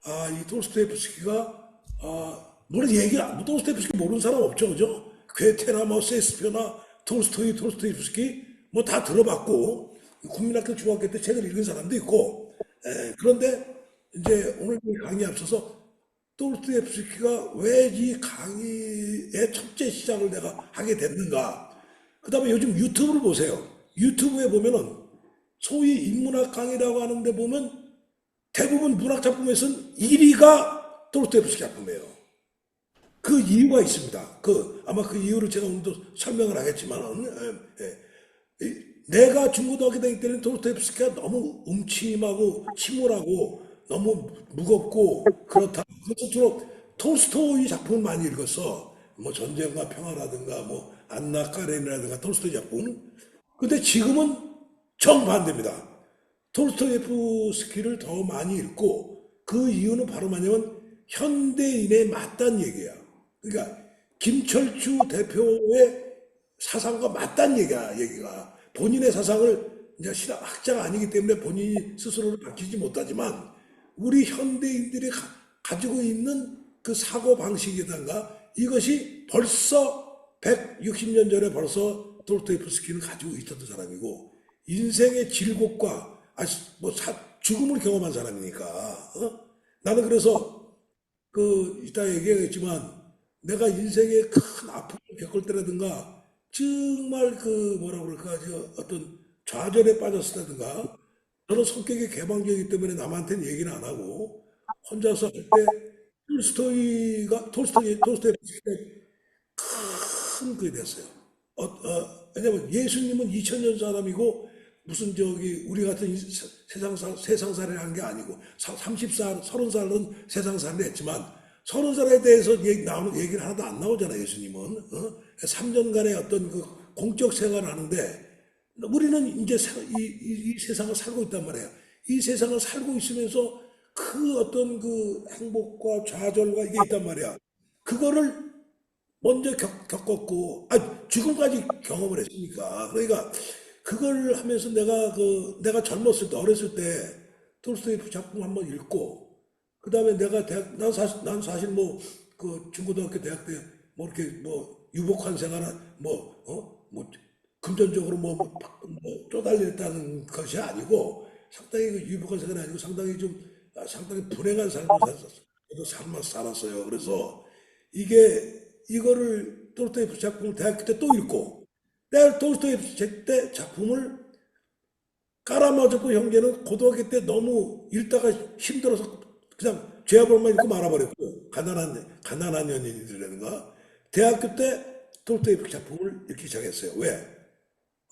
이 돌스토옙스키가, 물론 돌스토옙스키 모르는 사람 없죠, 그죠? 괴테나 뭐 셰익스피어나 돌스토이프스키 뭐 다 들어봤고 국민학교 중학교 때 책을 읽은 사람도 있고, 그런데 이제 오늘 이 강의 앞서서 돌스토옙스키가 왜 이 강의의 첫째 시작을 내가 하게 됐는가? 그 다음에 요즘 유튜브를 보세요. 유튜브에 보면은 소위 인문학 강의라고 하는데 보면 대부분 문학 작품에서는 1위가 돌스토옙스키 작품이에요. 그 이유가 있습니다. 아마 그 이유를 제가 오늘도 설명을 하겠지만은, 내가 중고등학교 다닐 때는 돌스토옙스키가 너무 음침하고 침울하고 너무 무겁고 그렇다. 그래서 주로 톨스토이 작품을 많이 읽었어. 뭐 전쟁과 평화라든가 뭐 안나 카레니라든가 톨스토이 작품. 근데 지금은 정반대입니다. 톨스토예프스키를 더 많이 읽고 그 이유는 바로 뭐냐면 현대인에 맞다는 얘기야. 그러니까 김철주 대표의 사상과 맞다는 얘기가 본인의 사상을 이제 신학자가 아니기 때문에 본인이 스스로를 밝히지 못하지만 우리 현대인들이 가지고 있는 그 사고 방식이든가 이것이 벌써 160년 전에 벌써 돌스토예프스키는 가지고 있었던 사람이고 인생의 질곡과 죽음을 경험한 사람이니까 나는 그래서 이따 얘기하겠지만 내가 인생에 큰 아픔을 겪을 때라든가 정말 뭐라 그럴까 어떤 좌절에 빠졌다든가 저는 성격이 개방적이기 때문에 남한테는 얘기는 안 하고 혼자서 할 때 돌스토이가 큰 그게 됐어요. 왜냐면 예수님은 2000년 사람이고 무슨 우리 같은 세상살이를 한 게 아니고 30살, 30살은 세상살이를 했지만 30살에 대해서 나오는 얘기는 하나도 안 나오잖아 예수님은. 3년간의 어떤 그 공적 생활을 하는데 우리는 이제 이 세상을 살고 있단 말이에요. 이 세상을 살고 있으면서 그 어떤 그 행복과 좌절과 이게 있단 말이야. 그거를 먼저 겪었고, 지금까지 경험을 했으니까. 그러니까 그걸 하면서 내가 젊었을 때, 어렸을 때 톨스토이 작품 한번 읽고, 그 다음에 난 사실 뭐, 중고등학교, 대학 때 뭐 이렇게 뭐 유복한 생활은 뭐 금전적으로 뭐 쪼달렸다는 것이 아니고 상당히 유복한 생활이 아니고 상당히 불행한 삶을 살았었어요. 저도 삶을 살았어요. 그래서 이거를 돌스토예프 작품을 대학교 때 또 읽고 내가 돌스토예프 때 작품을 까라마조프 형제는 고등학교 때 너무 읽다가 힘들어서 그냥 죄아벌만 읽고 말아버렸고 가난한 연인이라든가 대학교 때 돌스토예프 작품을 읽기 시작했어요. 왜?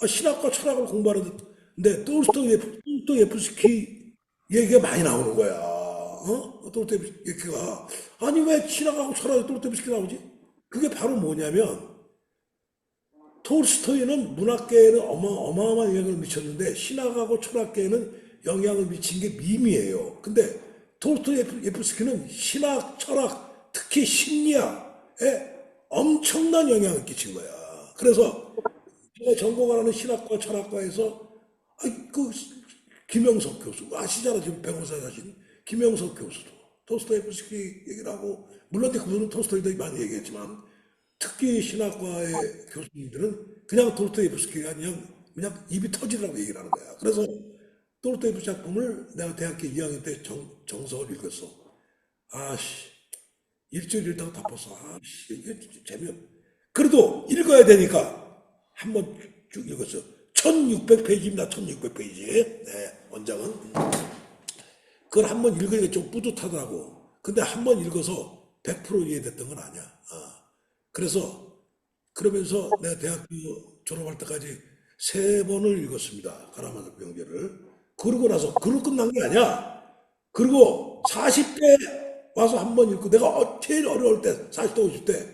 신학과 철학을 공부하는데 돌스토예프스키 얘기가 많이 나오는 거야. 돌스토예프스키 얘기가 아니 왜 신학하고 철학에 돌스토예프스키 나오지? 그게 바로 뭐냐면 톨스토이는 문학계에는 어마어마한 영향을 미쳤는데 신학하고 철학계에는 영향을 미친 게 미미해요. 근데 돌스토예프스키는 신학, 철학, 특히 심리학에 엄청난 영향을 끼친 거야. 그래서 제가 전공하는 신학과 철학과에서 그 김영석 교수 아시잖아 지금 백호사에 사신 김영석 교수도 톨스토예프스키 얘기를 하고 물론 그분은 톨스토이도 많이 얘기했지만 특히 신학과의 교수님들은 그냥 돌스토예프스키가 그냥 입이 터지라고 얘기를 하는 거야. 그래서 돌스토예프 작품을 내가 대학교 2학년 때 정석을 읽었어. 아씨 일주일 읽다가 덮었어. 아씨 이게 재미없. 그래도 읽어야 되니까 한번 쭉 읽었어. 1600페이지입니다. 1600페이지. 네, 원장은. 그걸 한번 읽으니까 좀 뿌듯하더라고. 근데 한번 읽어서 100% 이해됐던 건 아니야. 그러면서 내가 대학교 졸업할 때까지 3번을 읽었습니다. 가라마조 형제를. 그러고 나서, 그걸로 끝난 게 아니야. 그리고 40대 와서 한번 읽고, 내가 제일 어려울 때, 40대, 50대,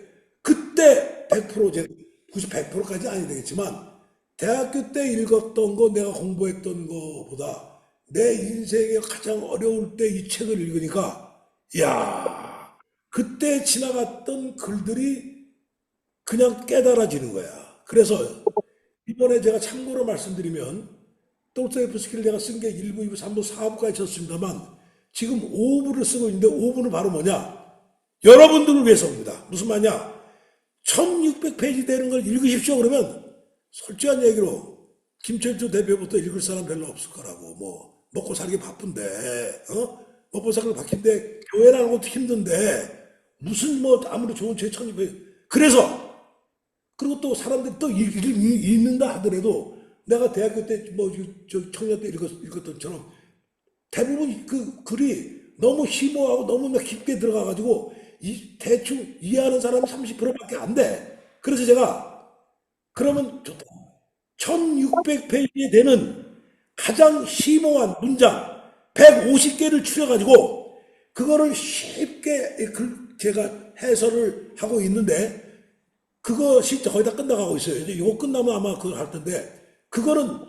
그때 100% 100%까지 아니 되겠지만, 대학교 때 읽었던 거, 내가 공부했던 거보다 내 인생에 가장 어려울 때 이 책을 읽으니까, 이야, 그때 지나갔던 글들이 그냥 깨달아지는 거야. 그래서 이번에 제가 참고로 말씀드리면, 도스토옙스키를 내가 쓴 게 1부, 2부, 3부, 4부까지 쳤습니다만, 지금 5부를 쓰고 있는데 5부는 바로 뭐냐? 여러분들을 위해서입니다. 무슨 말이냐? 1600페이지 되는 걸 읽으십시오. 그러면 솔직한 얘기로 김철주 대표부터 읽을 사람 별로 없을 거라고. 뭐 먹고 살기 바쁜데, 먹고 살기 바쁜데 교회라는 것도 힘든데 무슨 뭐 아무리 좋은 책 1600. 그래서 그리고 또 사람들이 또 읽는다 하더라도 내가 대학교 때 뭐 저 청년 때 읽었던 것처럼 대부분 그 글이 너무 심오하고 너무 깊게 들어가가지고 대충 이해하는 사람이 30%밖에 안 돼. 그래서 제가 그러면 좋다. 1600페이지에 되는 가장 심오한 문장 150개를 추려가지고 그거를 쉽게 제가 해설을 하고 있는데 그것이 거의 다 끝나가고 있어요. 이제 이거 끝나면 아마 그거 할 텐데 그거는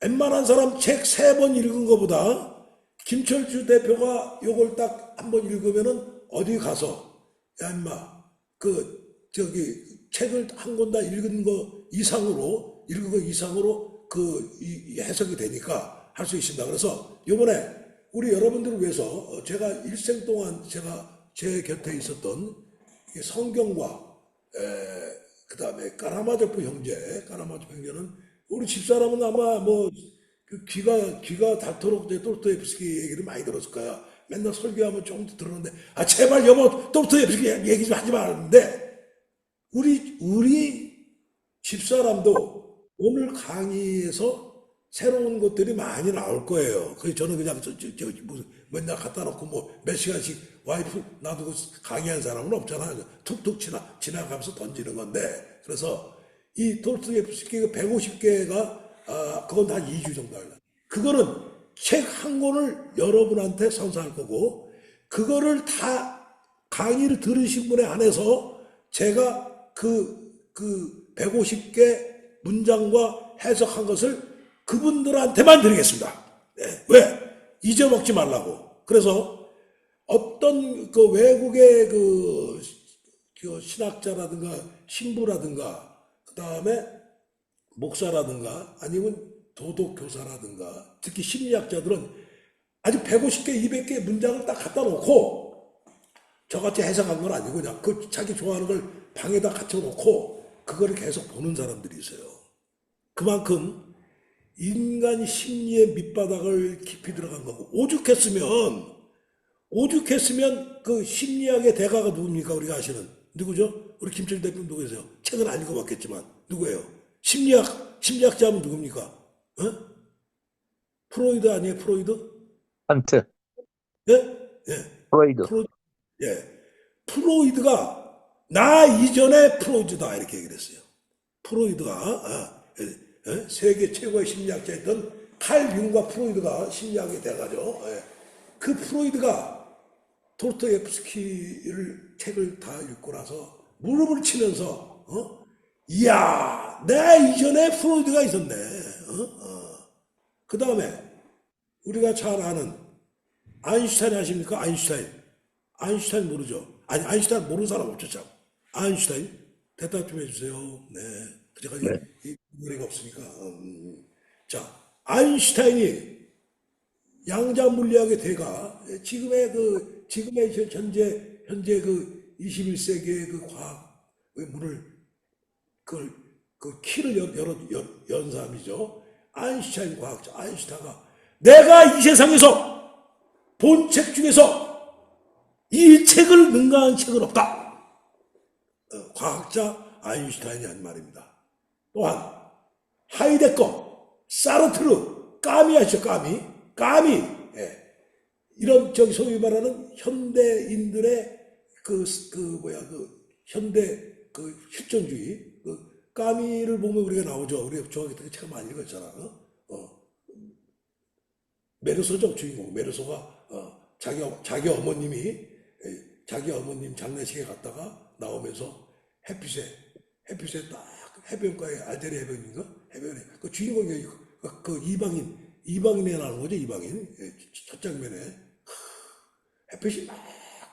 웬만한 사람 책 3번 읽은 것보다 김철주 대표가 요걸 딱 한 번 읽으면은 어디 가서 야 임마 책을 한 권 다 읽은 거 이상으로 해석이 되니까 할 수 있습니다. 그래서 요번에 우리 여러분들을 위해서 제가 일생 동안 제가 제 곁에 있었던 성경과 그 다음에 까라마조프 형제는 우리 집사람은 아마 뭐 귀가 닳도록 도스토옙스키 얘기를 많이 들었을 거야. 맨날 설교하면 조금 들었는데 제발 여보 도스토옙스키 얘기 좀 하지 말았는데 우리 집사람도 오늘 강의에서 새로운 것들이 많이 나올 거예요. 그래서 저는 그냥 무슨 맨날 갖다 놓고 뭐 몇 시간씩 와이프 놔두고 강의한 사람은 없잖아요. 툭툭 지나가면서 던지는 건데 그래서 이 도스토옙스키 150개가 그건 한 2주 정도 할라. 그거는 책 한 권을 여러분한테 선사할 거고 그거를 다 강의를 들으신 분에 한해서 제가 그 150개 문장과 해석한 것을 그분들한테만 드리겠습니다. 네. 왜? 잊어먹지 말라고. 그래서 어떤 그 외국의 그 신학자라든가 신부라든가 그 다음에 목사라든가 아니면 도덕교사라든가 특히 심리학자들은 아주 150개, 200개 문장을 딱 갖다 놓고 저같이 해석한 건 아니고 그냥 자기 좋아하는 걸 방에다 갖춰놓고 그거를 계속 보는 사람들이 있어요. 그만큼 인간 심리의 밑바닥을 깊이 들어간 거고 오죽했으면 그 심리학의 대가가 누굽니까? 우리가 아시는 누구죠? 우리 김철 대표 누구세요? 책은 안 읽어봤겠지만 누구예요? 심리학자 하면 누굽니까? 프로이드 아니에요? 프로이드? 칸트, 예? 예. 프로이드. 프로이드가 나 이전에 프로이드다 이렇게 얘기를 했어요. 프로이드가 세계 최고의 심리학자였던 칼 융과 프로이드가 심리학이 돼가지고 그 프로이드가 도스토옙스키를 책을 다 읽고 나서 무릎을 치면서 이야 내 이전에 프로이드가 있었네. 그 다음에 우리가 잘 아는 아인슈타인 아십니까? 아인슈타인 모르죠? 아니 아인슈타인 모르는 사람 없죠 참. 아인슈타인 대답 좀 해주세요. 네. 제가 이 노래가 없으니까. 자, 아인슈타인이 양자 물리학의 대가, 지금의 현재 그 21세기의 그 과학의 문을, 그 키를 연 사람이죠. 아인슈타인 과학자, 아인슈타인가 내가 이 세상에서 본 책 중에서 이 책을 능가한 책은 없다. 과학자 아인슈타인이 한 말입니다. 또한 하이데거, 사르트르, 까미 아시죠? 까미. 이런 소위 말하는 현대인들의 현대 실존주의 까미를 보면 우리가 나오죠. 우리가 중학교 때 책 많이 읽었잖아. 메르소죠 주인공. 메르소가 자기 어머님 장례식에 갔다가 나오면서 햇빛에 딱 해변가에 알제리 해변인가? 해변에 그 주인공이 그 이방인에 나오는 거죠. 이방인 첫 장면에 햇빛이 막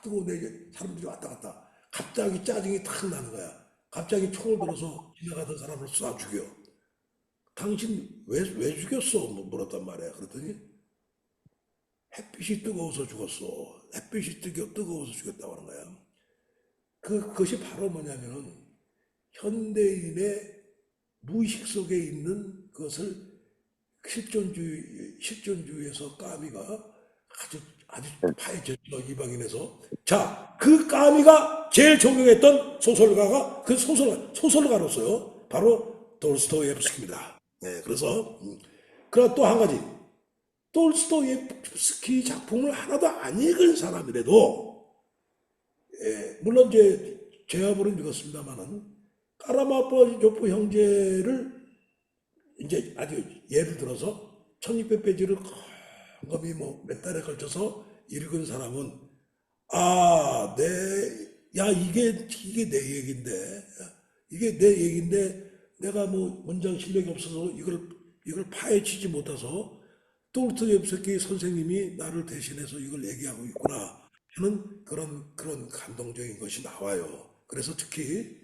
뜨고 내게 사람들이 왔다 갔다 갑자기 짜증이 탁 나는 거야. 갑자기 총을 들어서 지나가던 사람을 쏴 죽여. 당신 왜 죽였어? 물었단 말이야. 그랬더니 햇빛이 뜨거워서 죽었어. 햇빛이 뜨거워서 죽였다고 하는 거야. 그것이 바로 뭐냐면은 현대인의 무의식 속에 있는 그것을 실존주의에서 까미가 아주 파헤쳤죠, 이방인에서. 자, 그 까미가 제일 존경했던 소설가가 그 소설가로서요, 바로 돌스토예프스키입니다. 네, 그래서 그러나 또 한 가지, 돌스토예프스키 작품을 하나도 안 읽은 사람이라도, 물론 이제 제압으로 읽었습니다만은 까라마조프 형제를 이제 아주 예를 들어서 1600페이지를 꼼꼼히 몇 달에 걸쳐서 읽은 사람은 이게 내 얘긴데, 이게 내 얘긴데 내가 문장 실력이 없어서 이걸 파헤치지 못해서 돌스토옙스키 선생님이 나를 대신해서 이걸 얘기하고 있구나 하는 그런 감동적인 것이 나와요. 그래서 특히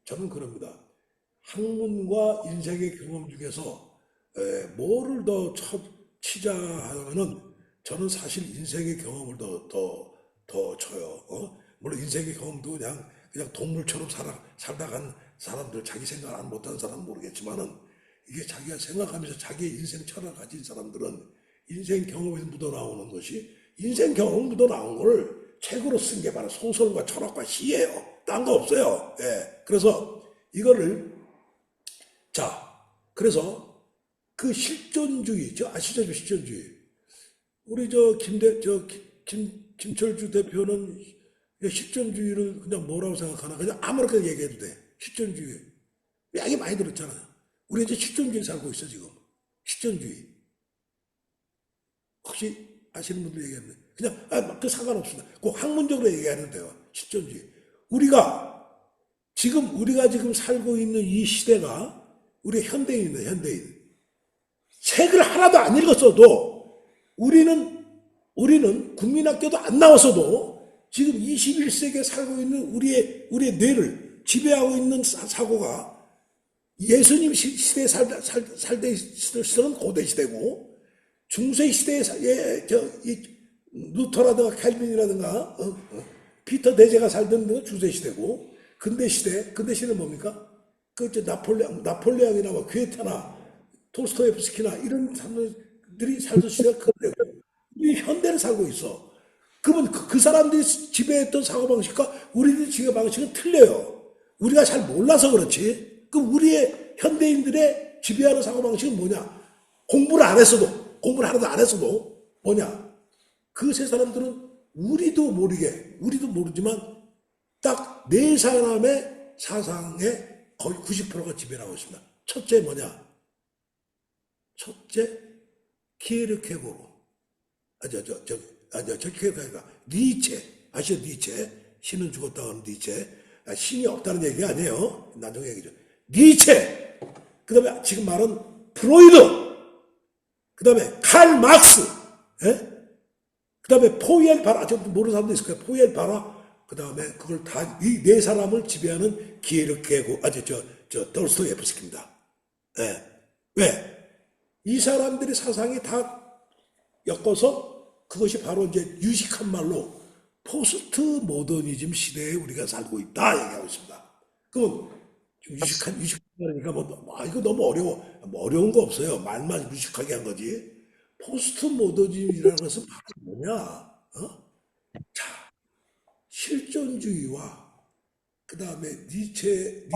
저는 그럽니다. 학문과 인생의 경험 중에서 뭐를 더 치자 하면은 저는 사실 인생의 경험을 더 쳐요. 물론 인생의 경험도 그냥 동물처럼 살다 간 사람들, 자기 생각 안 못한 사람은 모르겠지만은 이게 자기가 생각하면서 자기의 인생 철학을 가진 사람들은 인생 경험에서 묻어나오는 것이, 인생 경험 묻어나온 걸 책으로 쓴 게 바로 소설과 철학과 시예요. 딴 거 없어요. 그래서 이거를, 그래서 그 실존주의, 아시죠? 실존주의. 우리 김철주 대표는 실존주의를 그냥 뭐라고 생각하나? 그냥 아무렇게나 얘기해도 돼. 실존주의. 이야기 많이 들었잖아요. 우리 이제 실존주의 살고 있어, 지금. 실존주의. 혹시 아시는 분들 얘기하는데, 그냥, 그 상관없습니다. 꼭 학문적으로 얘기하는 데요. 실존주의. 우리가 지금 살고 있는 이 시대가, 우리 현대인이다, 현대인. 책을 하나도 안 읽었어도, 우리는 국민학교도 안 나왔어도, 지금 21세기에 살고 있는 우리의 뇌를 지배하고 있는 사고가, 예수님 시대에 살때 있었던 고대 시대고, 중세 시대에 루터라든가 캘빈이라든가 피터 대제가 살던 데가 중세 시대고, 근대 시대는 뭡니까? 나폴레옹이나 괴테나 돌스토옙스키나 이런 사람들이 살던 시대가 근대고, 우리 현대를 살고 있어. 그러면 그 사람들이 지배했던 사고방식과 우리들의 지배방식은 틀려요. 우리가 잘 몰라서 그렇지. 그럼 우리의 현대인들의 지배하는 사고방식은 뭐냐? 공부를 하나도 안 했어도 뭐냐? 그 세 사람들은 우리도 모르지만 딱 네 사람의 사상의 거의 90%가 지배를 하고 있습니다. 첫째 뭐냐? 첫째, 키에르케고르. 키에르케고르가 니체. 아시죠? 니체. 신은 죽었다고 하는 니체. 신이 없다는 얘기가 아니에요. 나중에 얘기죠. 니체. 그 다음에 지금 말은 프로이드. 그 다음에 칼 막스. 그 다음에 포이엘 바라. 모르는 사람도 있을 거예요. 포이엘 바라. 그 다음에 그걸 다, 이 네 사람을 지배하는 키에르케고, 돌스토옙스키입니다. 왜? 이 사람들의 사상이 다 엮어서 그것이 바로 이제 유식한 말로 포스트 모더니즘 시대에 우리가 살고 있다 얘기하고 있습니다. 그건 유식한 말이니까 이거 너무 어려운 거 없어요. 말만 유식하게 한 거지. 포스트 모더니즘이라는 것은 바로 뭐냐? 자, 실존주의와 그 다음에 니체의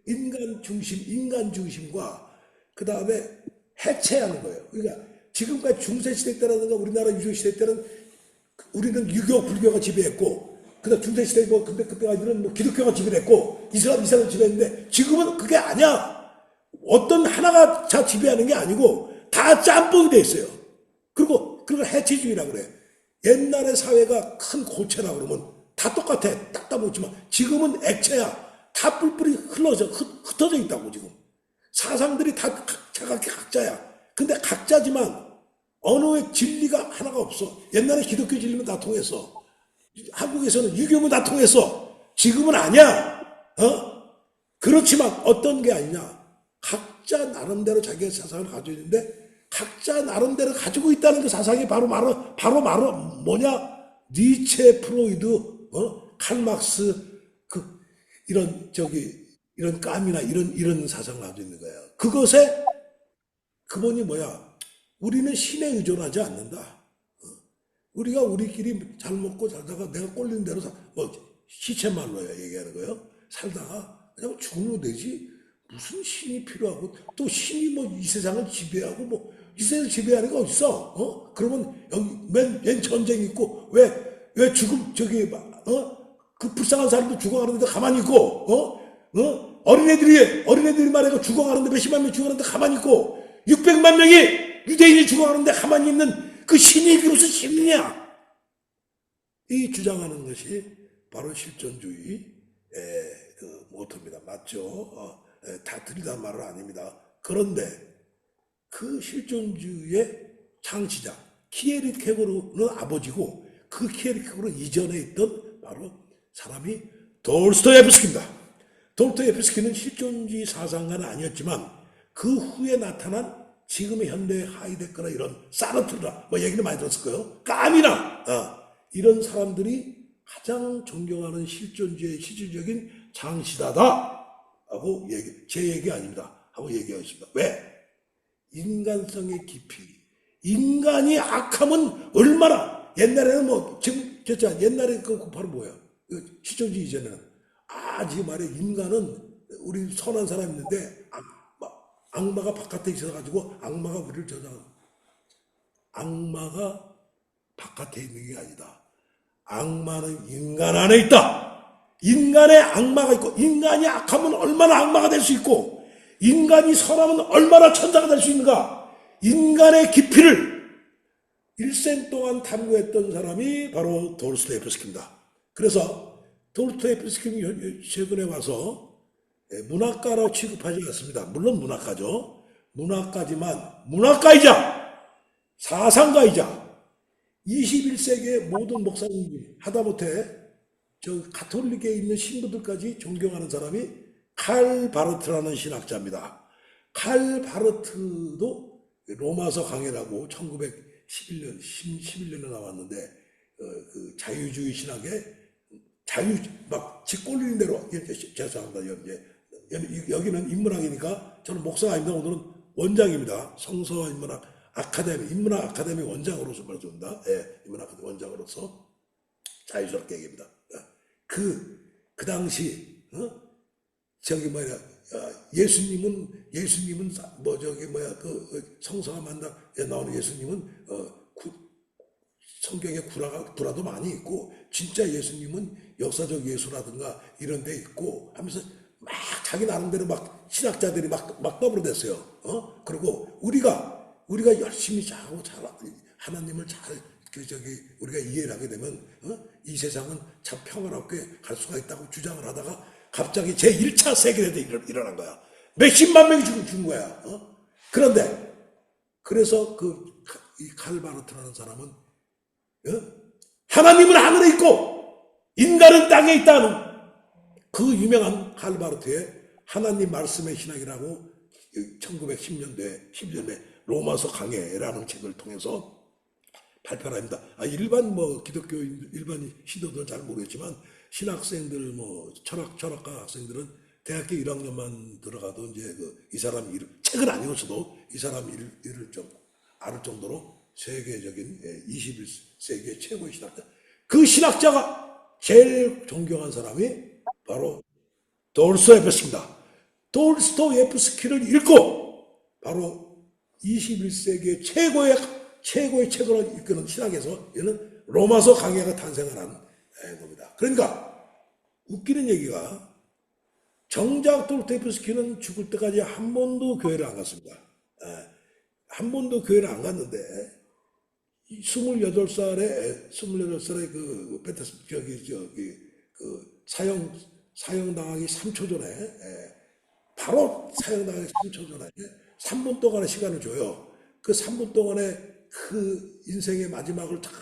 인간 중심과 그 다음에 해체하는 거예요. 그러니까 지금까지 중세시대 때라든가 우리나라 유교시대 때는 우리는 유교, 불교가 지배했고, 그 다음 중세시대 그때까지는 기독교가 지배했고, 이슬람 지배했는데, 지금은 그게 아니야. 어떤 하나가 다 지배하는 게 아니고, 다 짬뽕이 돼 있어요. 그리고 그걸 해체주의라고 그래. 옛날의 사회가 큰 고체라 그러면 다 똑같아. 딱딱 묻지만, 지금은 액체야. 다 뿔뿔이 흩어져 있다고, 지금. 사상들이 다 각자야. 근데 각자지만, 언어의 진리가 하나가 없어. 옛날에 기독교 진리면 다 통했어. 한국에서는 유교면 다 통했어. 지금은 아니야. 그렇지만 어떤 게 아니냐. 각자 나름대로 자기의 사상을 가지고 있는데 각자 나름대로 가지고 있다는 그 사상이 바로 뭐냐? 니체, 프로이드, 칼막스, 이런 깜이나 이런 사상을 가지고 있는 거예요. 그것의 근본이 뭐야? 우리는 신에 의존하지 않는다. 우리가 우리끼리 잘 먹고 살다가 내가 꼴린 대로 시체말로야 얘기하는 거예요. 살다가 그냥 죽으면 되지. 무슨 신이 필요하고 또 신이 이 세상을 지배하고 이 세상을 지배하는 게 어딨어? 그러면 여기 맨 전쟁 있고 왜 죽음 그 불쌍한 사람도 죽어가는데 가만히 있고 어린애들이 말이야 죽어가는데 몇십만 명 죽어가는데 가만히 있고 600만 명이 유대인이 죽어가는데 가만히 있는 그 신이 그게 무슨 신이냐? 이 주장하는 것이 바로 실존주의의 그 모토입니다. 맞죠? 다 틀리다는 말은 아닙니다. 그런데 그 실존주의의 창시자 키에리케고르는 아버지고 그 키에리케고르 이전에 있던 바로 사람이 돌스토예프스키입니다. 돌스토예프스키는 실존주의 사상가는 아니었지만 그 후에 나타난 지금의 현대 하이데거나 이런 사르트르나 얘기를 많이 들었을 거예요. 까미나 이런 사람들이 가장 존경하는 실존주의의 실질적인 창시자다 하고 제 얘기 아닙니다 하고 얘기하겠습니다. 왜? 인간성의 깊이, 인간이 악하면 얼마나 옛날에는 지금 옛날에 그 바로 뭐야? 실존주의 이전에는 지금 말해 인간은 우리 선한 사람이 있는데 악마가 바깥에 있어가지고 악마가 우리를 악마가 바깥에 있는 게 아니다. 악마는 인간 안에 있다. 인간에 악마가 있고 인간이 악하면 얼마나 악마가 될 수 있고 인간이 선하면 얼마나 천사가 될 수 있는가. 인간의 깊이를 일생 동안 탐구했던 사람이 바로 돌스토예프스키입니다. 그래서 돌스토예프스키는 최근에 와서 문학가로 취급하지 않습니다. 물론 문학가죠. 문학가지만 문학가이자 사상가이자 21세기의 모든 목사님들이 하다못해 가톨릭에 있는 신부들까지 존경하는 사람이 칼 바르트라는 신학자입니다. 칼 바르트도 로마서 강해라고 1911년에 나왔는데 그 자유주의 신학에 지 꼴리는 대로 죄송합니다. 여기는 인문학이니까 저는 목사가 아닙니다. 오늘은 원장입니다. 성서와 인문학 아카데미, 인문학 아카데미 원장으로서 말씀드립니다. 인문학 아카데미 원장으로서 자유스럽게 얘기합니다. 그 당시 예수님은 성서가 나오는 예수님은 성경에 구라도 많이 있고 진짜 예수님은 역사적 예수라든가 이런 데 있고 하면서 막 자기 나름대로 신학자들이 막 떠들어댔어요. 그리고 우리가 열심히 잘하고 하나님을 우리가 이해를 하게 되면 이 세상은 참 평화롭게 갈 수가 있다고 주장을 하다가 갑자기 제1차 세계대전이 일어난 거야. 몇십만 명이 죽은 거야. 그런데 그래서 이 칼바르트라는 사람은 하나님은 하늘에 있고 인간은 땅에 있다는 그 유명한 칼바르트의 하나님 말씀의 신학이라고 1910년대 로마서 강해라는 책을 통해서 발표를 합니다. 일반 기독교인 일반 신도들은 잘 모르겠지만 신학생들 철학과 학생들은 대학교 1학년만 들어가도 이제 이 사람 책을 안 읽었어도 이 사람 일을 좀 알을 정도로 세계적인 21세기의 최고의 신학자. 그 신학자가 제일 존경한 사람이 바로 돌스토예프스키입니다. 돌스토예프스키를 읽고 바로 21세기의 최고의 책을 이끄는 신학에서 얘는 로마서 강해가 탄생을 한 겁니다. 그러니까 웃기는 얘기가 정작 돌스토예프스키는 죽을 때까지 한 번도 교회를 안 갔습니다. 한 번도 교회를 안 갔는데 28살에 그 사형당하기 3초 전에 바로 사형당하기 3초 전에 3분 동안의 시간을 줘요. 그 3분 동안에 그 인생의 마지막을 탁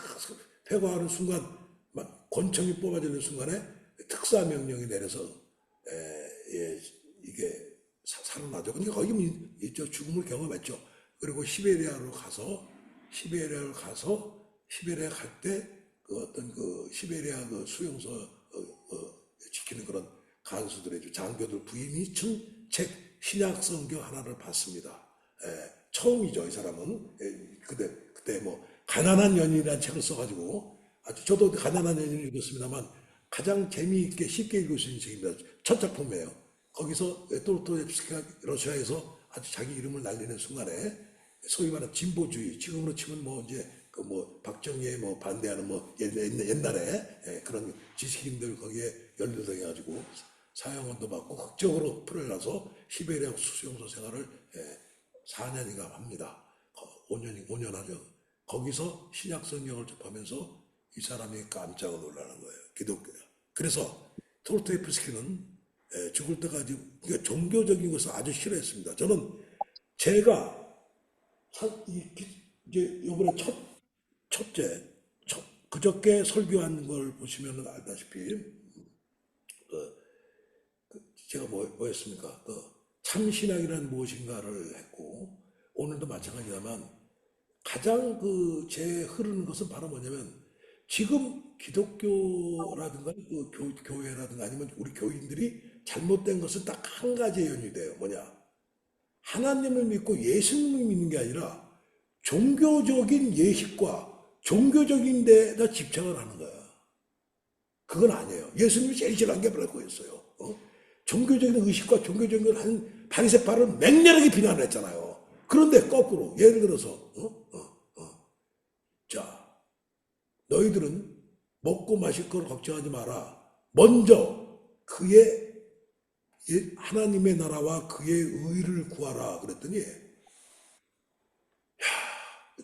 회고하는 순간 권총이 뽑아지는 순간에 특사 명령이 내려서 이게 살아나죠. 근데 거기 죽음을 경험했죠. 그리고 시베리아 갈 때 그 어떤 그 시베리아 그 수용소 지키는 그런 간수들의 장교들 부인이 쓴 책 신약 성경 하나를 봤습니다. 처음이죠, 이 사람은. 그때 뭐 가난한 연인이라는 책을 써가지고 아주 저도 가난한 연인을 읽었습니다만 가장 재미있게 쉽게 읽을 수 있는 책입니다. 첫 작품이에요. 거기서 도스토옙스키가 러시아에서 아주 자기 이름을 날리는 순간에 소위 말하는 진보주의, 지금으로 치면 뭐 이제 그 뭐 박정희에 뭐 반대하는 뭐 옛날에 그런 지식인들 거기에 연루돼가지고 사형원도 받고 극적으로 풀어나서 시베리아 수용소 생활을 4년인가 합니다. 5년 하죠. 거기서 신약 성경을 접하면서 이 사람이 깜짝 놀라는 거예요. 기독교야. 그래서 도스토옙스키는 죽을 때까지 그러니까 종교적인 것을 아주 싫어했습니다. 저는 제가 이제 이번에 그저께 설교한 걸 보시면 알다시피 제가 뭐였습니까? 참신앙이란 무엇인가를 했고 오늘도 마찬가지지만 가장 제 흐르는 것은 바로 뭐냐면 지금 기독교라든가 교회라든가 아니면 우리 교인들이 잘못된 것은 딱 한 가지의 연유이 돼요. 뭐냐? 하나님을 믿고 예수님을 믿는 게 아니라 종교적인 예식과 종교적인 데다 집착을 하는 거야. 그건 아니에요. 예수님이 제일 싫어한 게 바로 그거였어요. 종교적인 의식과 종교적인 걸 한 바리새파를 맹렬하게 비난을 했잖아요. 그런데 거꾸로 예를 들어서 자, 너희들은 먹고 마실 걸 걱정하지 마라. 먼저 그의 하나님의 나라와 그의 의를 구하라 그랬더니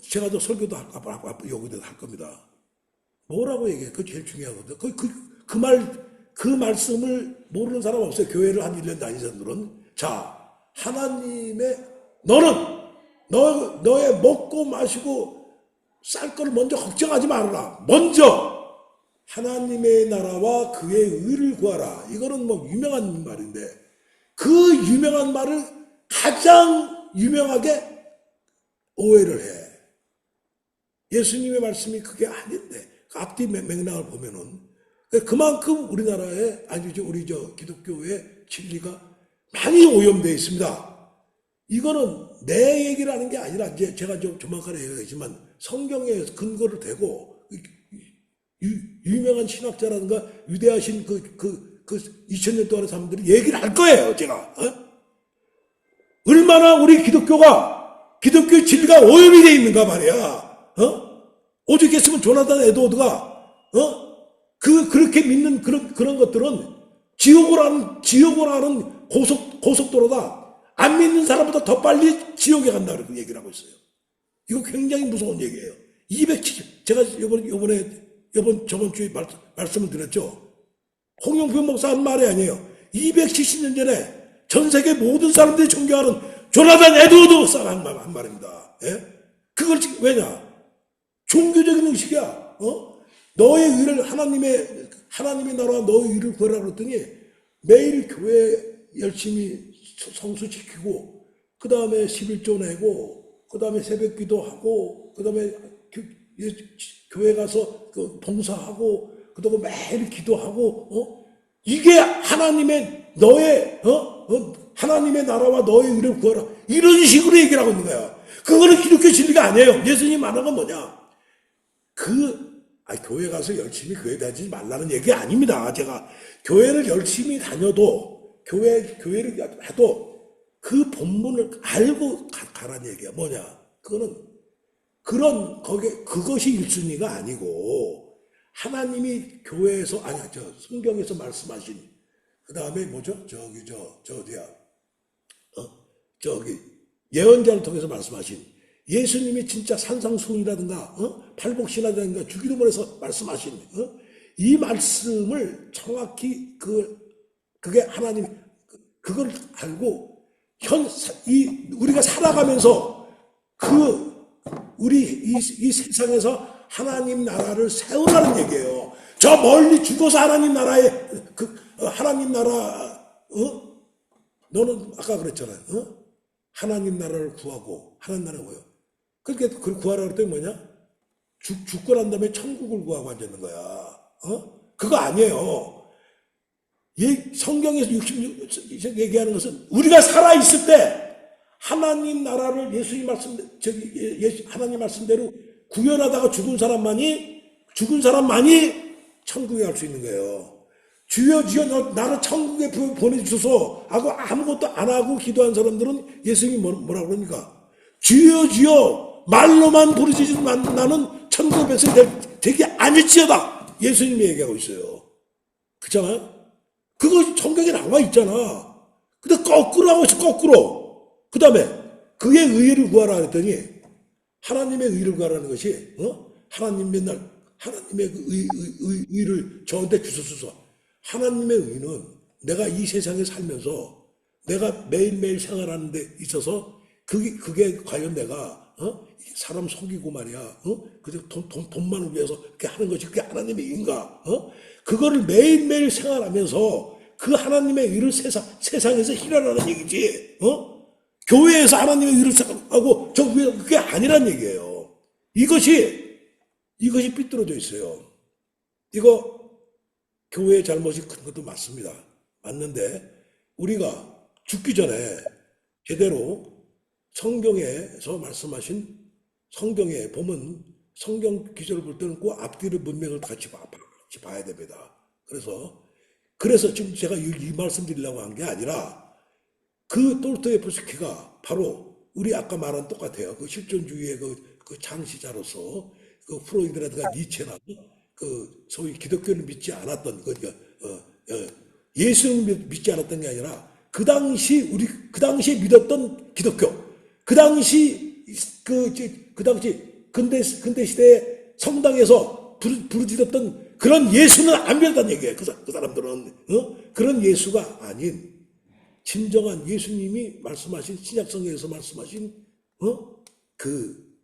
제가 또 설교도 여기도 할 겁니다. 뭐라고 얘기해? 그거 제일 중요하거든요. 그 말씀을 모르는 사람 없어요. 교회를 한 1년 다닌 사람들은. 자, 너의 먹고 마시고 쌀 거를 먼저 걱정하지 말아라. 먼저 하나님의 나라와 그의 의를 구하라. 이거는 뭐 유명한 말인데 그 유명한 말을 가장 유명하게 오해를 해. 예수님의 말씀이 그게 아닌데 그 앞뒤 맥락을 보면은 그만큼 우리나라에 아니죠 우리 기독교의 진리가 많이 오염되어 있습니다. 이거는 내 얘기를 하는 게 아니라 이제 제가 좀 조만간에 얘기하겠지만 성경에 근거를 대고 유명한 신학자라든가 위대하신 그 2000년 동안의 사람들이 얘기를 할 거예요. 제가 얼마나 우리 기독교의 진리가 오염이 되어 있는가 말이야. 오죽 했으면 조나단 에드워드가 그렇게 믿는 그런 것들은 지옥을 하는 고속도로다. 안 믿는 사람보다 더 빨리 지옥에 간다 그렇게 얘기를 하고 있어요. 이거 굉장히 무서운 얘기예요. 270 제가 저번 주에 말씀을 드렸죠. 홍영표 목사 한 말이 아니에요. 270년 전에 전 세계 모든 사람들이 존경하는 조나단 에드워드 목사가 한 말입니다. 그걸 왜냐? 종교적인 의식이야. 너의 의를 하나님의 나라와 너의 의를 구하라 그랬더니 매일 교회 열심히 성수 지키고 그 다음에 11조 내고 그 다음에 새벽 기도하고 그 다음에 교회 가서 봉사하고 그 다음에 매일 기도하고 이게 하나님의 하나님의 나라와 너의 의를 구하라 이런 식으로 얘기를 하고 있는 거야. 그거는 기독교 진리가 아니에요. 예수님 말한 건 뭐냐? 교회 가서 열심히 교회 다니지 말라는 얘기 아닙니다. 제가 교회를 열심히 다녀도 교회를 해도 그 본문을 알고 가라는 얘기야. 뭐냐? 그것이 1순위가 아니고 하나님이 교회에서 성경에서 말씀하신 그 다음에 뭐죠? 예언자를 통해서 말씀하신 예수님이 진짜 산상수훈이라든가 팔복신화라든가 주기도문에서 말씀하신 이 말씀을 정확히 그게 하나님 그걸 알고 우리가 살아가면서 우리 이 세상에서 하나님 나라를 세우라는 얘기예요. 저 멀리 죽어서 하나님 나라에 하나님 나라 너는 아까 그랬잖아요. 하나님 나라를 구하고, 하나님 나라를 구해요. 그러니까 그걸 구하라 그랬더니 뭐냐? 죽고 난 다음에 천국을 구하고 앉아있는 거야. 그거 아니에요. 성경에서 66 얘기하는 것은 우리가 살아있을 때 하나님 나라를 예수님 하나님 말씀대로 구현하다가 죽은 사람만이 천국에 갈 수 있는 거예요. 주여 주여 나를 천국에 보내주소서 하고 아무것도 안 하고 기도한 사람들은 예수님이 뭐라고 그러니까 주여 주여 말로만 부르짖으면 나는 천국에 되게 아닐지어다. 예수님이 얘기하고 있어요. 그렇잖아요? 그거 성경에 나와 있잖아. 근데 거꾸로 하고 있어, 거꾸로. 그 다음에 그의 의를 구하라 했더니 하나님의 의를 구하라는 것이 하나님 맨날 하나님의 의를 저한테 주소서. 하나님의 의는 내가 이 세상에 살면서 내가 매일매일 생활하는 데 있어서 그게 과연 내가 사람 속이고 말이야 그저 돈만을 위해서 그렇게 하는 것이 그게 하나님의 의인가? 그거를 매일매일 생활하면서 그 하나님의 의를 세상에서 실현하는 얘기지. 교회에서 하나님의 의를 생각하고 저 위에 그게 아니란 얘기예요. 이것이 삐뚤어져 있어요. 이거 교회의 잘못이 큰 것도 맞습니다. 맞는데 우리가 죽기 전에 제대로 성경에서 말씀하신 성경에 보면 성경 기절을 볼 때는 그 앞뒤를 문맥을 같이 봐야 됩니다. 그래서 지금 제가 이 말씀 드리려고 한 게 아니라 그 도스토옙스키가 바로 우리 아까 말한 똑같아요. 그 실존주의의 그 창시자로서 그 프로이드라든가 니체나 그 소위 기독교를 믿지 않았던 예수를 믿지 않았던 게 아니라 그 당시에 믿었던 기독교, 그 당시 근대 시대에 성당에서 부르짖었던 그런 예수는 안 믿었다는 얘기예요. 그 사람들은 그런 예수가 아닌 진정한 예수님이 말씀하신 신약성경에서 말씀하신 그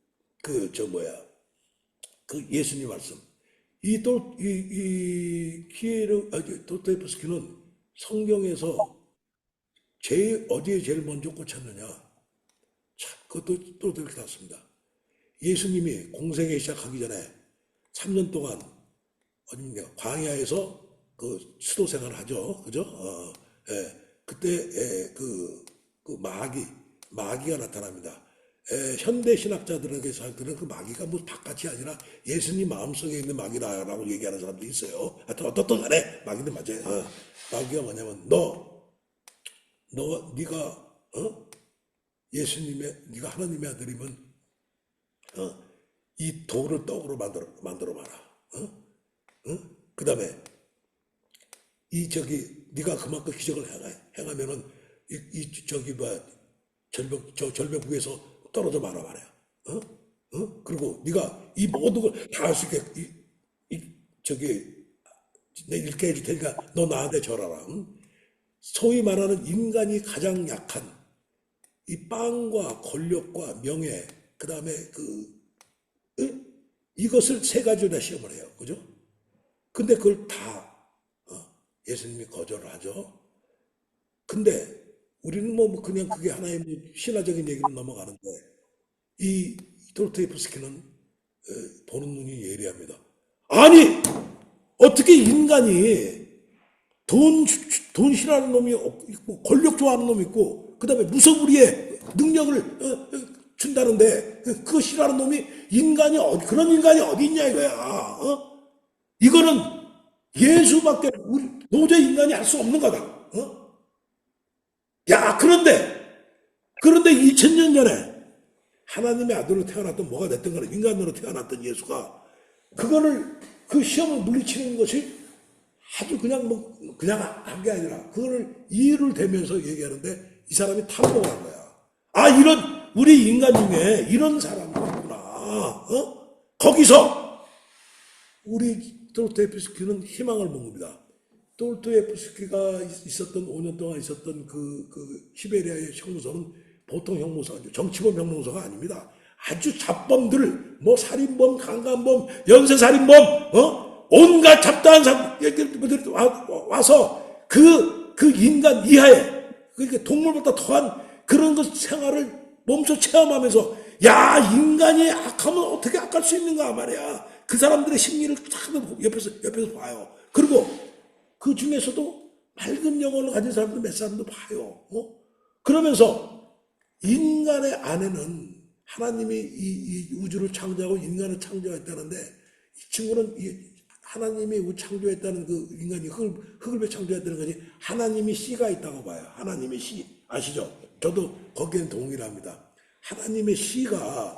예수님 말씀. 도스토옙스키는 성경에서 어디에 제일 먼저 꽂혔느냐? 참, 그것도 또 이렇게 났습니다. 예수님이 공생에 시작하기 전에 3년 동안 광야에서 그 수도 생활을 하죠. 그죠? 그때 그 마귀가 나타납니다. 현대 신학자들에게서 그 마귀가 뭐 바깥이 아니라 예수님 마음속에 있는 마귀다라고 얘기하는 사람도 있어요. 하여튼 어떻든 간에 마귀는 맞아요. 마귀가 뭐냐면 네가 네가 하나님의 아들이면 이 돌을 떡으로 만들어 봐라. 그 다음에 네가 그만큼 기적을 행하면은 절벽 위에서 떨어져 말아 말이야. 그리고 네가 이 모든 걸 다 할 수 있게 내 이렇게 해줄 테니까 너 나한테 절하라. 소위 말하는 인간이 가장 약한 이 빵과 권력과 명예, 그 다음에 이것을 세 가지로 시험을 해요. 그죠? 근데 그걸 다 예수님이 거절을 하죠. 근데 우리는 그냥 그게 하나의 신화적인 얘기로 넘어가는데 이 도스토옙스키는 보는 눈이 예리합니다. 아니 어떻게 인간이 돈 싫어하는 놈이 있고 권력 좋아하는 놈이 있고 그 다음에 무소불위의 능력을 준다는데 그거 싫어하는 놈이 그런 인간이 어디 있냐 이거야. 이거는 예수밖에 도저히 인간이 할 수 없는 거다. 야 그런데 2000년 전에 하나님의 아들로 태어났던 뭐가 됐든 간에 인간으로 태어났던 예수가 그 시험을 물리치는 것이 아주 그냥 한 게 아니라 그거를 이유를 대면서 얘기하는데 이 사람이 탐복을 한 거야. 이런 우리 인간 중에 이런 사람이 있구나. 거기서 우리 도스토옙스키는 희망을 본 겁니다. 도스토옙스키가 5년 동안 있었던 그 시베리아의 형무소는 보통 형무소가 아니죠. 정치범 형무소가 아닙니다. 아주 잡범들, 살인범, 강간범, 연쇄살인범, 온갖 잡다한 사람들이 와서 그 인간 이하에, 그러니까 동물보다 더한 그런 것 생활을 몸소 체험하면서 야 인간이 악하면 어떻게 악할 수 있는가 말이야. 그 사람들의 심리를 쫙 옆에서 봐요. 그리고 그 중에서도 맑은 영혼을 가진 사람도 몇 사람도 봐요. 그러면서 인간의 안에는 하나님이 이 우주를 창조하고 인간을 창조했다는데 이 친구는 하나님이 창조했다는 그 인간이 흙을 왜 창조했다는 거지 하나님이 씨가 있다고 봐요. 하나님의 씨 아시죠? 저도 거기엔 동의를 합니다. 하나님의 씨가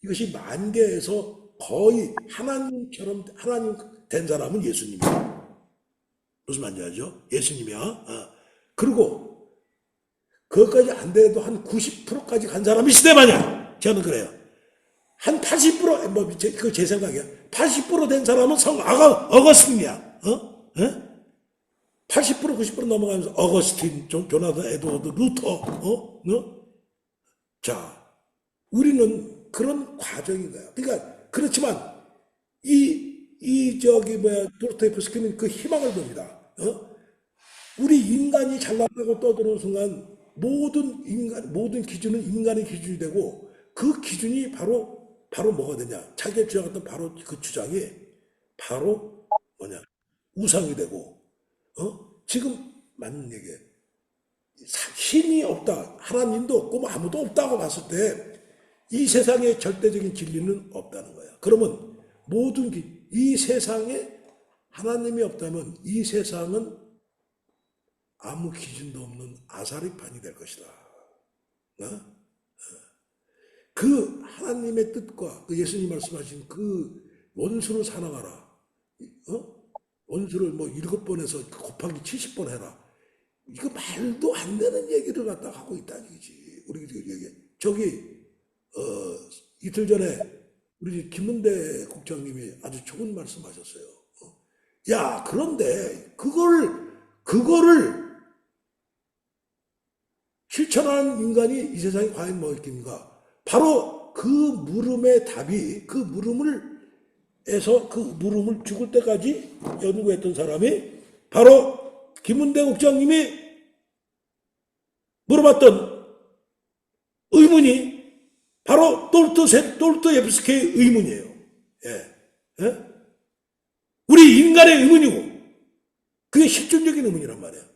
이것이 만개에서 거의 하나님처럼 하나님 된 사람은 예수님이야. 무슨 말인지 알죠? 예수님이야. 그리고 그것까지 안 돼도 한 90%까지 간 사람이 스데반이야. 저는 그래요. 한 80%, 그거 제 생각이야. 80% 된 사람은 어거스틴이야. 80%, 90% 넘어가면서 어거스틴, 조나단 에드워드, 루터, 자, 우리는 그런 과정인 거야. 그러니까, 그렇지만, 도스토옙스키는 그 희망을 봅니다. 우리 인간이 잘났다고 떠드는 순간, 모든 기준은 인간의 기준이 되고, 그 기준이 바로 뭐가 되냐. 자기가 주장했던 바로 그 주장이 바로 뭐냐. 우상이 되고, 지금 맞는 얘기예요. 힘이 없다. 하나님도 없고 뭐 아무도 없다고 봤을 때 이 세상에 절대적인 진리는 없다는 거야. 그러면 이 세상에 하나님이 없다면 이 세상은 아무 기준도 없는 아사리판이 될 것이다. 그 하나님의 뜻과 그 예수님 말씀하신 그 원수를 사랑하라. 원수를 뭐 7번에서 곱하기 70번 해라. 이거 말도 안 되는 얘기를 갖다 하고 있다는 얘기지. 우리 저기 이틀 전에 우리 김은대 국장님이 아주 좋은 말씀하셨어요. 야 그런데 그거를 실천하는 인간이 이 세상에 과연 뭐 있겠는가? 바로 그 물음의 답이 그 물음을 죽을 때까지 연구했던 사람이 바로 김은대 국장님이 물어봤던 의문이 바로 도스토옙스키의 의문이에요. 예? 우리 인간의 의문이고 그게 실존적인 의문이란 말이야.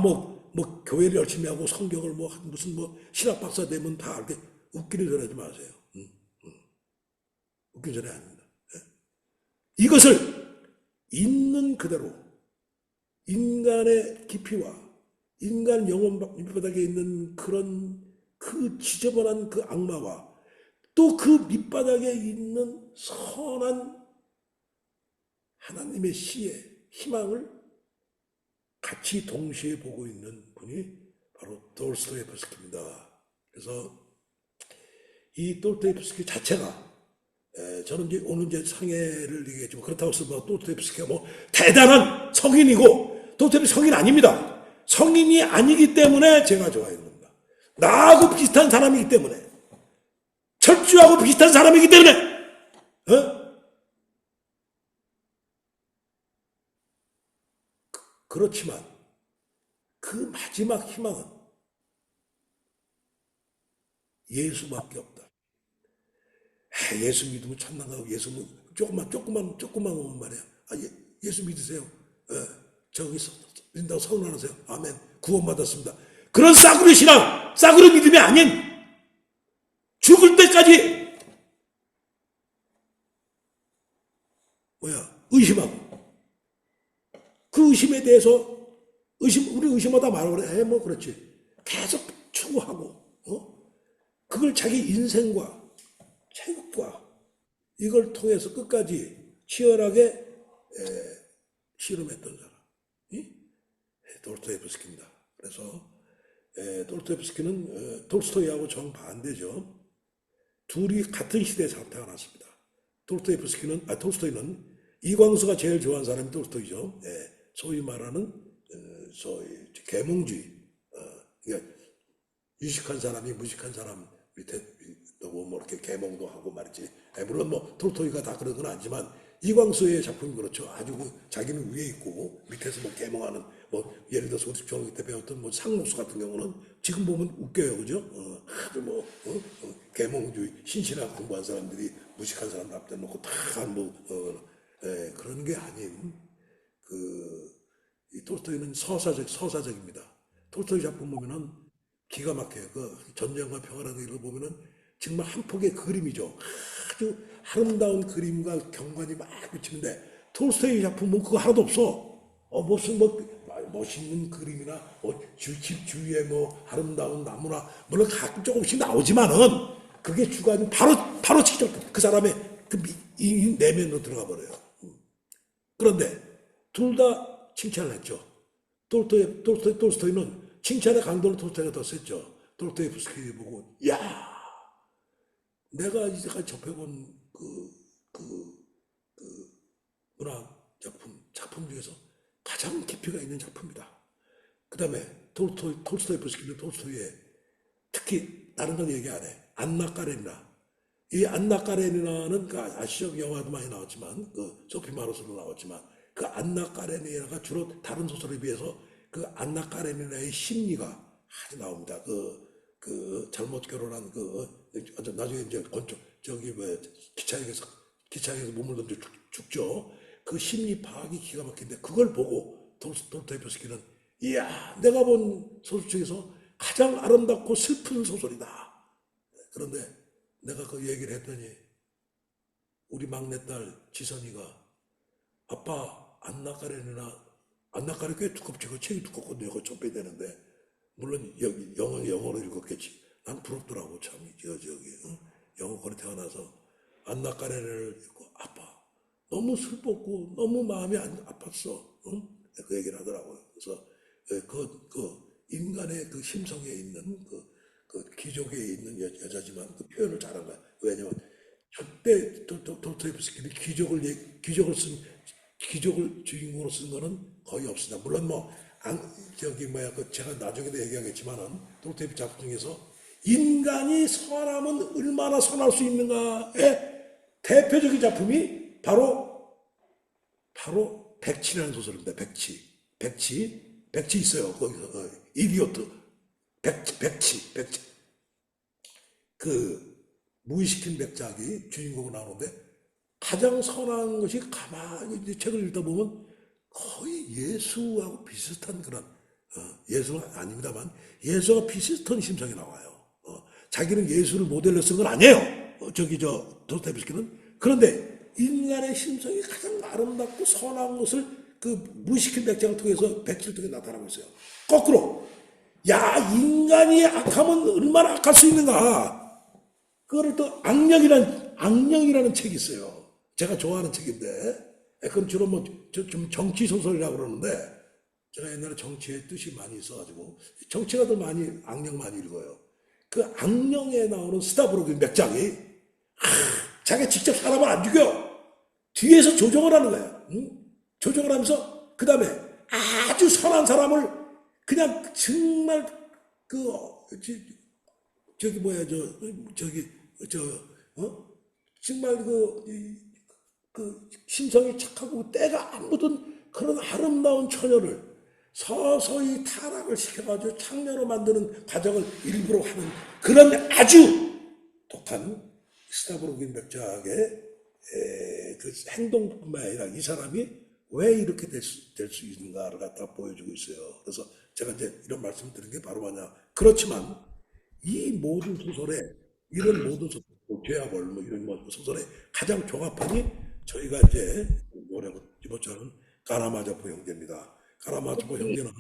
뭐 교회를 열심히 하고 성경을 무슨 신학 박사 되면 다 알게 웃기는 소리 하지 마세요. 웃기는 소리 아닙니다. 이것을 있는 그대로 인간의 깊이와 인간 영혼 밑바닥에 있는 그 지저분한 그 악마와 또 그 밑바닥에 있는 선한 하나님의 시의 희망을 같이 동시에 보고 있는 분이 바로 도스토옙스키입니다. 그래서 이 도스토옙스키 자체가 저는 오늘 상해를 얘기했지만 그렇다고 해서 도스토옙스키가 대단한 성인이고 도스토옙스키 성인 아닙니다. 성인이 아니기 때문에 제가 좋아하는 겁니다. 나하고 비슷한 사람이기 때문에 철주하고 비슷한 사람이기 때문에 그렇지만 그 마지막 희망은 예수밖에 없다. 예수 믿으면 천당 가고 예수 조금만 오면 말이야. 예수 믿으세요. 저기 믿는다고 서운 안 하세요. 아멘. 구원받았습니다. 그런 싸구려 신앙, 싸구려 믿음이 아닌 죽을 때까지 의심하고 그 의심에 대해서 우리 의심하다 말하고 그래. 그렇지. 계속 추구하고 그걸 자기 인생과 체육과 이걸 통해서 끝까지 치열하게 실험했던 사람. 도스토옙스키입니다. 그래서 도스토옙스키는 톨스토이하고 정반대죠. 둘이 같은 시대에 태어났습니다. 톨스토이는 이광수가 제일 좋아하는 사람이 톨스토이죠. 소위 말하는 계몽주의. 그러니까 유식한 사람이 무식한 사람 밑에 너무 이렇게 계몽도 하고 말이지. 물론 톨스토이가 다 그런 건 아니지만 이광수의 작품이 그렇죠. 아주 자기는 위에 있고 밑에서 뭐 계몽하는 뭐 예를 들어서 우리 중학교 때 배웠던 뭐 상록수 같은 경우는 지금 보면 웃겨요, 그죠? 아주 계몽주의 신신학 공부한 사람들이 무식한 사람 앞에 놓고 그런 게 아닌 이 톨스토이는 서사적입니다. 톨스토이 작품 보면은 기가 막혀요. 그 전쟁과 평화라는 일을 보면은 정말 한 폭의 그림이죠. 아주 아름다운 그림과 경관이 막 비치는데 톨스토이 작품은 그거 하나도 없어. 무슨 멋있는 그림이나 집 주위에 아름다운 나무나 물론 가끔 조금씩 나오지만은 그게 주가 바로 직접 그 사람의 이 내면으로 들어가 버려요. 그런데 둘 다 칭찬을 했죠. 톨스토이는 칭찬의 강도는 톨스토이가 더 셌죠. 도스토옙스키 보고 야 내가 이제까지 접해본 문학 작품 중에서 가장 깊이가 있는 작품이다. 그 다음에 톨스토옙스키는 톨스토이의 특히 다른 건 얘기 안 해. 안나 까레니나. 이 안나 까레니나는 아시죠? 영화도 많이 나왔지만 소피 마르소로 나왔지만 그 안나 까레니나가 주로 다른 소설에 비해서 그 안나 까레니나의 심리가 아주 나옵니다. 잘못 결혼한 나중에 이제 기차역에서 몸을 던져 죽죠. 그 심리 파악이 기가 막힌데 그걸 보고 도스토옙스키는 이야 내가 본 소설 중에서 가장 아름답고 슬픈 소설이다. 그런데 내가 그 얘기를 했더니 우리 막내딸 지선이가 아빠 안나 까레니 꽤 두껍지. 그 책이 두껍거든요. 그거 좀 빼야 되는데 물론 여기 영어로 읽었겠지. 난 부럽더라고 참. 영어 거리 태어나서 안나 까레니를 읽고 아빠 너무 슬펐고 너무 마음이 아팠어. 응? 그 얘기를 하더라고요. 그래서 인간의 그 심성에 있는 귀족에 있는 여자지만 그 표현을 잘한 거야. 왜냐면 절대 도스토옙스키는 귀족을 주인공으로 쓴 거는 거의 없습니다. 물론 제가 나중에도 얘기하겠지만은 도스토옙스키 작품 중에서 인간이 선하면 얼마나 선할 수 있는가의 대표적인 작품이 바로 백치라는 소설입니다. 백치 있어요. 거기서 이디오트 백치 무의시킨 백작이 주인공으로 나오는데 가장 선한 것이 가만히 책을 읽다 보면 거의 예수하고 비슷한 그런 예수는 아닙니다만 예수와 비슷한 심성이 나와요. 자기는 예수를 모델로 쓴 건 아니에요. 도스토옙스키는. 그런데 인간의 심성이 가장 아름답고 선한 것을 무의시킨 백작을 통해서 백치를 통해 나타나고 있어요. 거꾸로 야 인간이 악하면 얼마나 악할 수 있는가. 그거를 또 악령이라는 책이 있어요. 제가 좋아하는 책인데 그건 주로 좀 정치 소설이라고 그러는데 제가 옛날에 정치의 뜻이 많이 있어가지고 정치가들 악령 많이 읽어요. 그 악령에 나오는 스타브로긴 백작이 자기가 직접 사람을 안 죽여. 뒤에서 조정을 하는 거야. 응? 조정을 하면서 그 다음에 아주 선한 사람을 그냥 정말 정말 심성이 착하고 때가 안 묻은 그런 아름다운 처녀를 서서히 타락을 시켜가지고 창녀로 만드는 과정을 일부러 하는 그런 아주 독한 스타브로긴 백작의 그 행동뿐만 아니라 이 사람이 왜 이렇게 될 수 있는가를 갖다 보여주고 있어요. 그래서 제가 이제 이런 말씀 드린 게 바로 뭐냐. 그렇지만 이 모든 소설에 이런 모든 소설, 죄와 벌 이런 소설의 가장 종합판이 저희가 이제 노래하고 이번주는 까라마조프 형제입니다. 까라마조프 형제는